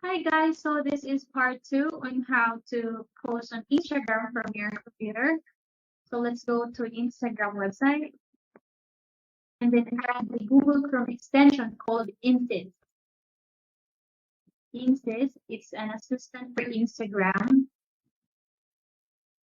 Hi guys, so this is part 2 on how to post on Instagram from your computer. So let's go to Instagram website and then add the Google Chrome extension called Inssist. Inssist, it's an assistant for Instagram.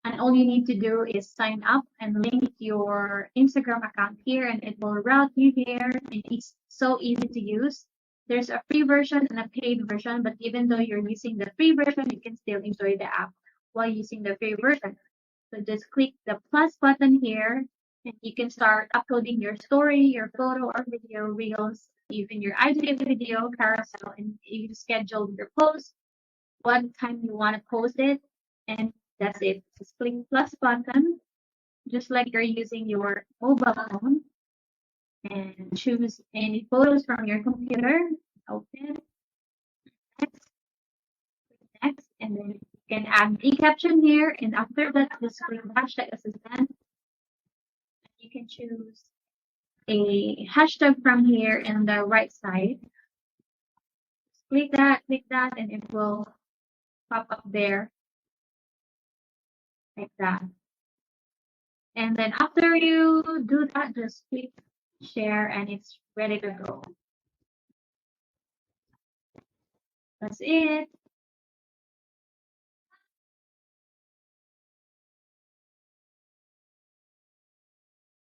And all you need to do is sign up and link your Instagram account here and it will route you here and it's so easy to use. There's a free version and a paid version, but even though you're using the free version, you can still enjoy the app while using the free version. So just click the plus button here and you can start uploading your story, your photo or video reels, even your IGTV video, carousel, and you schedule your post, what time you want to post it, and that's it. Just click plus button, just like you're using your mobile phone, and choose any photos from your computer. Open, next, next, and then you can add the caption here. And after that, just click hashtag assistant. You can choose a hashtag from here in the right side. Click that, and it will pop up there like that. And then after you do that, just click share and it's ready to go. That's it.